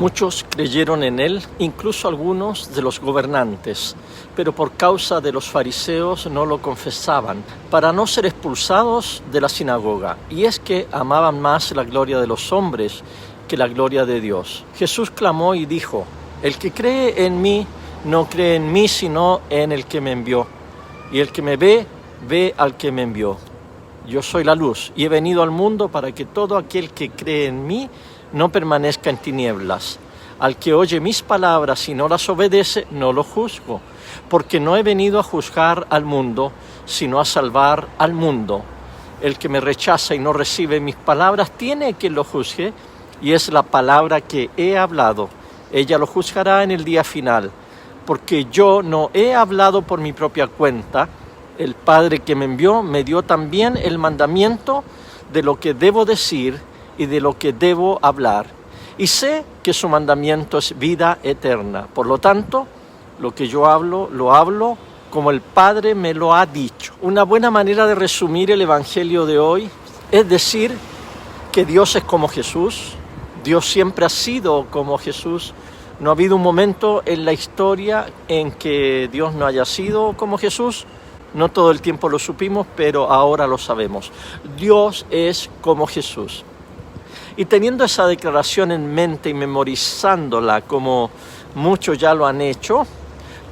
Muchos creyeron en él, incluso algunos de los gobernantes, pero por causa de los fariseos no lo confesaban, para no ser expulsados de la sinagoga. Y es que amaban más la gloria de los hombres que la gloria de Dios. Jesús clamó y dijo: el que cree en mí, no cree en mí, sino en el que me envió. Y el que me ve, ve al que me envió. Yo soy la luz, y he venido al mundo para que todo aquel que cree en mí no permanezca en tinieblas. Al que oye mis palabras y no las obedece, no lo juzgo, porque no he venido a juzgar al mundo, sino a salvar al mundo. El que me rechaza y no recibe mis palabras tiene quien lo juzgue, y es la palabra que he hablado. Ella lo juzgará en el día final, porque yo no he hablado por mi propia cuenta. El Padre que me envió me dio también el mandamiento de lo que debo decir y de lo que debo hablar. Y sé que su mandamiento es vida eterna. Por lo tanto, lo que yo hablo, lo hablo como el Padre me lo ha dicho. Una buena manera de resumir el Evangelio de hoy es decir que Dios es como Jesús. Dios siempre ha sido como Jesús. No ha habido un momento en la historia en que Dios no haya sido como Jesús. No todo el tiempo lo supimos, pero ahora lo sabemos. Dios es como Jesús. Y teniendo esa declaración en mente y memorizándola como muchos ya lo han hecho,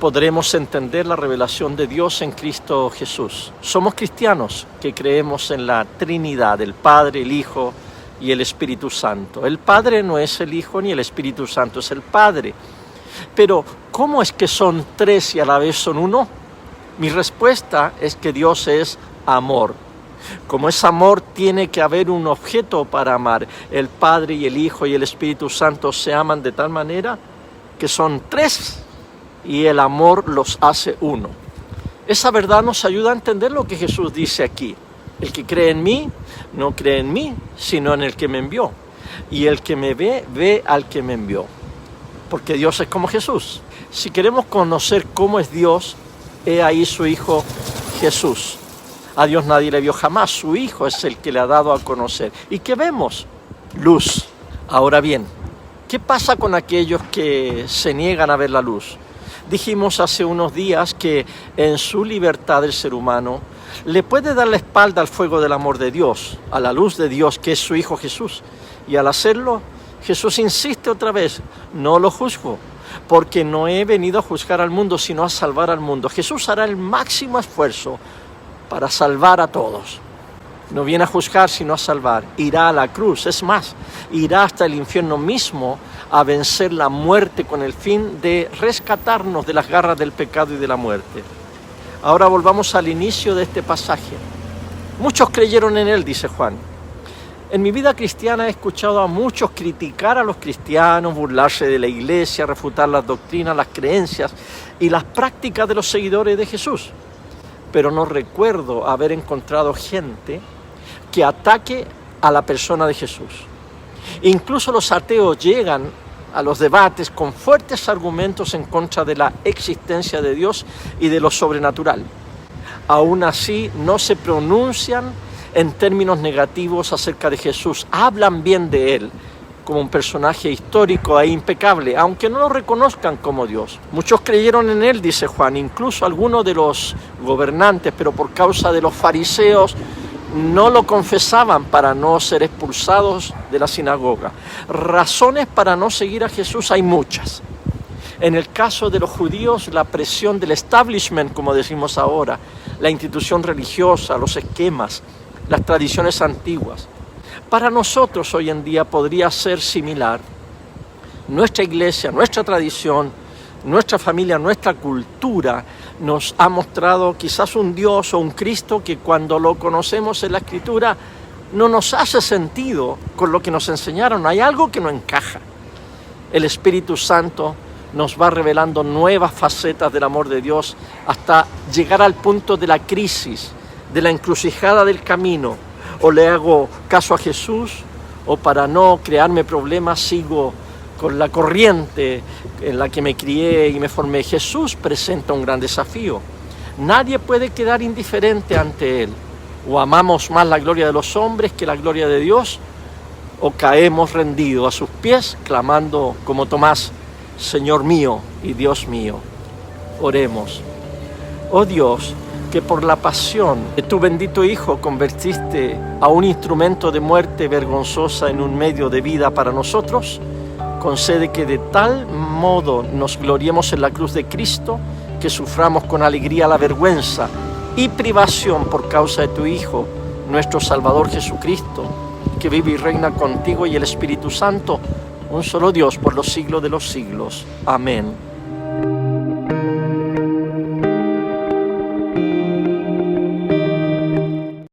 podremos entender la revelación de Dios en Cristo Jesús. Somos cristianos que creemos en la Trinidad, el Padre, el Hijo y el Espíritu Santo. El Padre no es el Hijo ni el Espíritu Santo es el Padre. Pero, ¿cómo es que son tres y a la vez son uno? Mi respuesta es que Dios es amor. Como es amor, tiene que haber un objeto para amar. El Padre y el Hijo y el Espíritu Santo se aman de tal manera que son tres y el amor los hace uno. Esa verdad nos ayuda a entender lo que Jesús dice aquí. El que cree en mí, no cree en mí, sino en el que me envió. Y el que me ve, ve al que me envió. Porque Dios es como Jesús. Si queremos conocer cómo es Dios, he ahí su Hijo Jesús. A Dios nadie le vio jamás, su Hijo es el que le ha dado a conocer. ¿Y qué vemos? Luz. Ahora bien, ¿qué pasa con aquellos que se niegan a ver la luz? Dijimos hace unos días que en su libertad el ser humano le puede dar la espalda al fuego del amor de Dios, a la luz de Dios que es su Hijo Jesús. Y al hacerlo, Jesús insiste otra vez: no lo juzgo, porque no he venido a juzgar al mundo, sino a salvar al mundo. Jesús hará el máximo esfuerzo para salvar a todos. No viene a juzgar, sino a salvar. Irá a la cruz, es más, irá hasta el infierno mismo a vencer la muerte con el fin de rescatarnos de las garras del pecado y de la muerte. Ahora volvamos al inicio de este pasaje. Muchos creyeron en él, dice Juan. En mi vida cristiana he escuchado a muchos criticar a los cristianos, burlarse de la iglesia, refutar las doctrinas, las creencias y las prácticas de los seguidores de Jesús. Pero no recuerdo haber encontrado gente que ataque a la persona de Jesús. Incluso los ateos llegan a los debates con fuertes argumentos en contra de la existencia de Dios y de lo sobrenatural. Aún así, no se pronuncian en términos negativos acerca de Jesús. Hablan bien de él como un personaje histórico e impecable, aunque no lo reconozcan como Dios. Muchos creyeron en él, dice Juan, incluso algunos de los gobernantes, pero por causa de los fariseos no lo confesaban para no ser expulsados de la sinagoga. Razones para no seguir a Jesús hay muchas. En el caso de los judíos, la presión del establishment, como decimos ahora, la institución religiosa, los esquemas, las tradiciones antiguas. Para nosotros hoy en día podría ser similar. Nuestra iglesia, nuestra tradición, nuestra familia, nuestra cultura nos ha mostrado quizás un Dios o un Cristo que cuando lo conocemos en la Escritura no nos hace sentido con lo que nos enseñaron. Hay algo que no encaja. El Espíritu Santo nos va revelando nuevas facetas del amor de Dios hasta llegar al punto de la crisis, de la encrucijada del camino. O le hago caso a Jesús, o para no crearme problemas sigo con la corriente en la que me crié y me formé. Jesús presenta un gran desafío. Nadie puede quedar indiferente ante él. O amamos más la gloria de los hombres que la gloria de Dios, o caemos rendidos a sus pies, clamando como Tomás, Señor mío y Dios mío. Oremos. Oh Dios, que por la pasión de tu bendito Hijo convertiste a un instrumento de muerte vergonzosa en un medio de vida para nosotros, concede que de tal modo nos gloriemos en la cruz de Cristo, que suframos con alegría la vergüenza y privación por causa de tu Hijo, nuestro Salvador Jesucristo, que vive y reina contigo y el Espíritu Santo, un solo Dios por los siglos de los siglos. Amén.